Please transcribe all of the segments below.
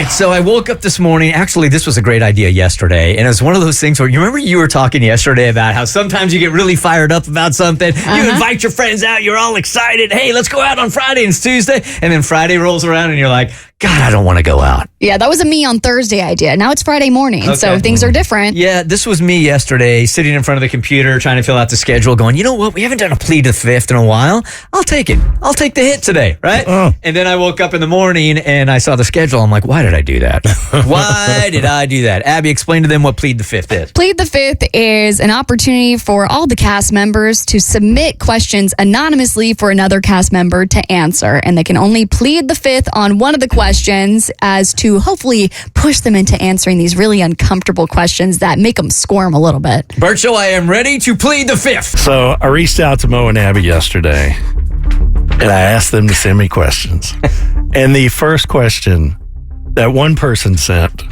right, so I woke up this morning. Actually, this was a great idea yesterday. And it was one of those things where, you remember you were talking yesterday about how sometimes you get really fired up about something. You invite your friends out. You're all excited. Hey, let's go out on Friday and it's Tuesday. And then Friday rolls around and you're like, God, I don't want to go out. Yeah, that was a me on Thursday idea. Now it's Friday morning, so things are different. Yeah, this was me yesterday, sitting in front of the computer, trying to fill out the schedule, going, you know what? We haven't done a Plead the Fifth in a while. I'll take it. I'll take the hit today, right? And then I woke up in the morning and I saw the schedule. I'm like, why did I do that? Why did I do that? Abby, explain to them what Plead the Fifth is. Plead the Fifth is an opportunity for all the cast members to submit questions anonymously for another cast member to answer. And they can only plead the fifth on one of the questions as to hopefully push them into answering these really uncomfortable questions that make them squirm a little bit. Bert Show, I am ready to plead the fifth. So I reached out to Mo and Abby yesterday, and I asked them to send me questions. And the first question that one person sent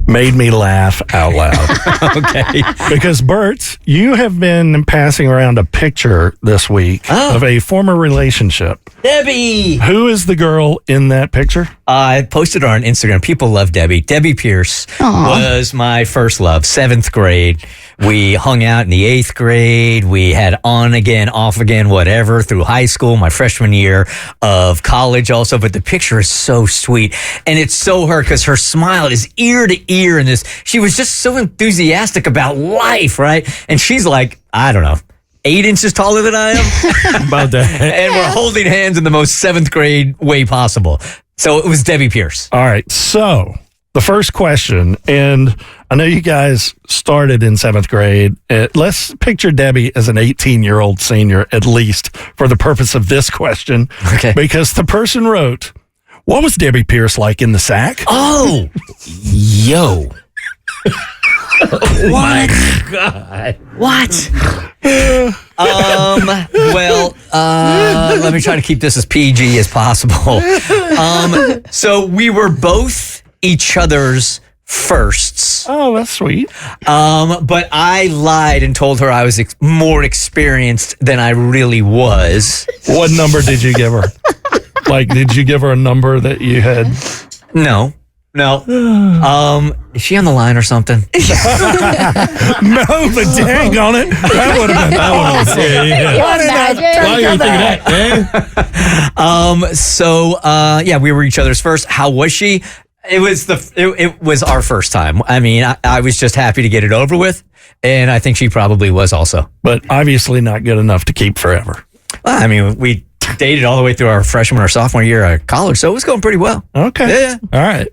made me laugh out loud. Okay. Because, Bert, you have been passing around a picture this week of a former relationship. Debbie! Who is the girl in that picture? I posted her on Instagram. People love Debbie. Debbie Pierce was my first love, 7th grade. We hung out in the 8th grade. We had on again, off again, whatever, through high school, my freshman year of college also. But the picture is so sweet. And it's so her, because her smile is ear to ear in this. She was just so enthusiastic about life, right? And she's like, I don't know, 8 inches taller than I am. About that. And we're holding hands in the most 7th grade way possible. So it was Debbie Pierce. All right. So the first question, and I know you guys started in 7th grade. Let's picture Debbie as an 18-year-old senior, at least for the purpose of this question. Okay. Because the person wrote, what was Debbie Pierce like in the sack? Oh, yo. Oh my God. What? Well, let me try to keep this as PG as possible. So we were both each other's firsts. Oh, that's sweet. But I lied and told her I was more experienced than I really was. What number did you give her? Like, did you give her a number that you had? No. Is she on the line or something? No, but dang on it. That would have been awesome. Why are you thinking that, Yeah, we were each other's first. How was she? It was our first time. I mean, I was just happy to get it over with, and I think she probably was also. But obviously not good enough to keep forever. Well, I mean, we dated all the way through our freshman or sophomore year of college, so it was going pretty well. Okay. Yeah. All right.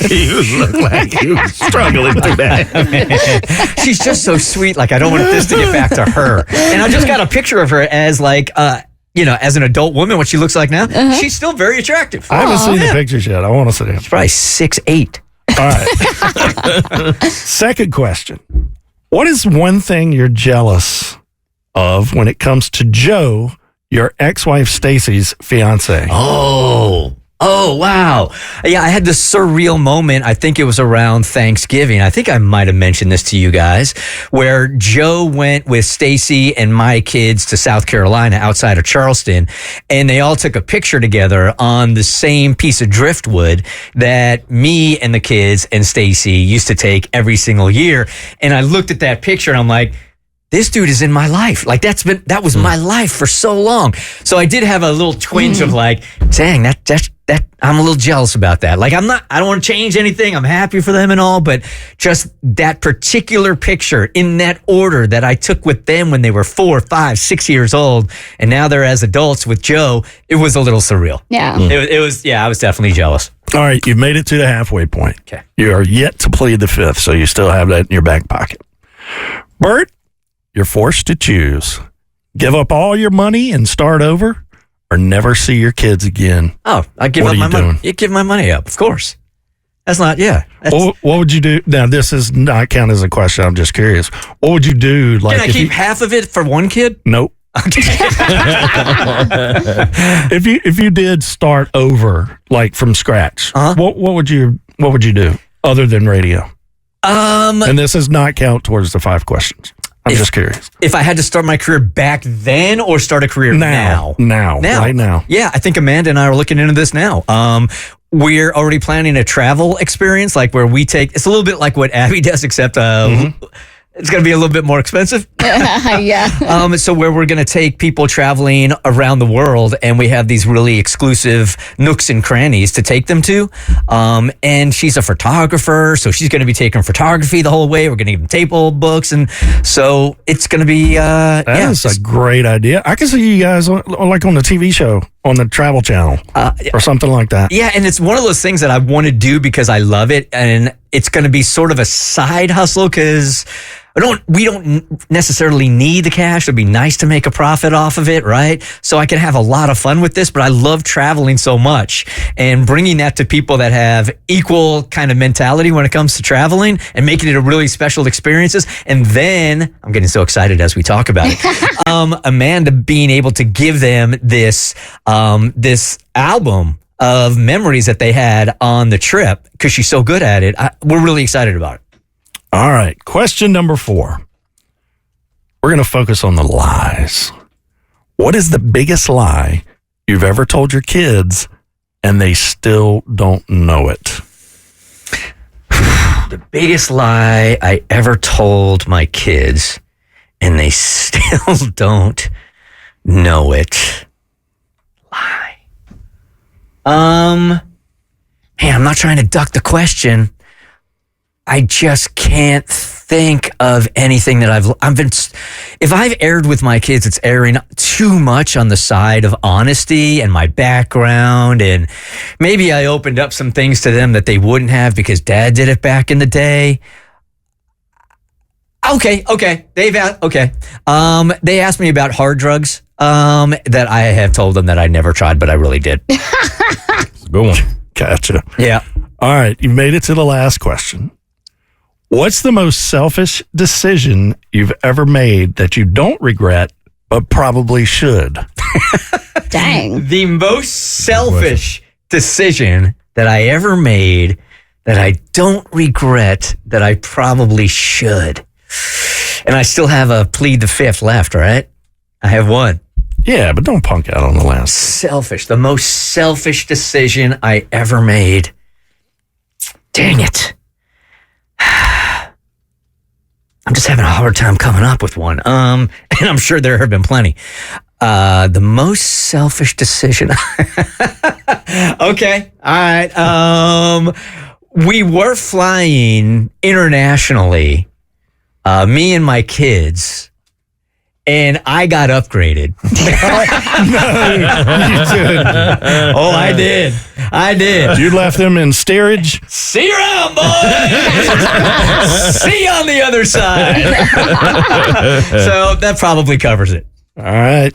You look like you were struggling through that. She's just so sweet. Like, I don't want this to get back to her. And I just got a picture of her as like, as an adult woman, what she looks like now. She's still very attractive. I haven't seen the pictures yet. I want to see them. She's probably 6'8". All right. Second question. What is one thing you're jealous of when it comes to Joe, your ex-wife Stacy's fiance? Oh, wow. Yeah, I had this surreal moment. I think it was around Thanksgiving. I think I might have mentioned this to you guys, where Joe went with Stacy and my kids to South Carolina outside of Charleston, and they all took a picture together on the same piece of driftwood that me and the kids and Stacy used to take every single year. And I looked at that picture and I'm like, this dude is in my life. Like, that was my life for so long. So I did have a little twinge of like, dang, that I'm a little jealous about that. Like, I don't want to change anything. I'm happy for them and all, but just that particular picture in that order that I took with them when they were 4, 5, 6 years old, and now they're as adults with Joe, it was a little surreal. Yeah. It was, I was definitely jealous. All right, you've made it to the halfway point. Okay. You are yet to plead the fifth, so you still have that in your back pocket. Bert, you're forced to choose. Give up all your money and start over, or never see your kids again. Oh, I give up my money. You give my money up, of course. That's not, What would you do? Now, this does not count as a question. I'm just curious. What would you do? Like, can I keep half of it for one kid? Nope. If you did start over, like from scratch, what would you do other than radio? And this does not count towards the 5 questions. I'm just curious. If I had to start my career back then or start a career now? Right now. Yeah, I think Amanda and I are looking into this now. we're already planning a travel experience, like where we take. It's a little bit like what Abby does, except it's going to be a little bit more expensive. Yeah. So where we're going to take people traveling around the world, and we have these really exclusive nooks and crannies to take them to. And she's a photographer, so she's going to be taking photography the whole way. We're going to give them table books, and so it's going to be. That is a great idea. I can see you guys like on the TV show on the Travel Channel or something like that. Yeah, and it's one of those things that I want to do because I love it, and it's going to be sort of a side hustle because we don't necessarily need the cash. It'd be nice to make a profit off of it, right? So I can have a lot of fun with this, but I love traveling so much, and bringing that to people that have equal kind of mentality when it comes to traveling and making it a really special experiences. And then I'm getting so excited as we talk about it. Amanda being able to give them this album of memories that they had on the trip because she's so good at it. We're really excited about it. All right. Question number 4. We're going to focus on the lies. What is the biggest lie you've ever told your kids and they still don't know it? The biggest lie I ever told my kids and they still don't know it. Lie. Hey, I'm not trying to duck the question. I just can't think of anything that I've been. If I've erred with my kids, it's erring too much on the side of honesty and my background, and maybe I opened up some things to them that they wouldn't have because Dad did it back in the day. Okay. They asked me about hard drugs. That I have told them that I never tried, but I really did. It's a good one. Gotcha. Yeah. All right. You made it to the last question. What's the most selfish decision you've ever made that you don't regret, but probably should? Dang. The most selfish decision that I ever made that I don't regret, that I probably should. And I still have a plead the fifth left, right? I have one. Yeah, but don't punk out on the last. Selfish. The most selfish decision I ever made. Dang it. I'm just having a hard time coming up with one. And I'm sure there have been plenty. The most selfish decision. Okay. All right. We were flying internationally, me and my kids, and I got upgraded. No, you didn't. Oh, I did. You left them in steerage? See you around, boys. See you on the other side. So that probably covers it. All right.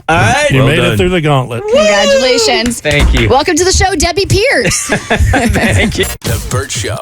You Well made done. it through the gauntlet. Congratulations. Thank you. Welcome to the show, Debbie Pierce. Thank you. The Bert Show.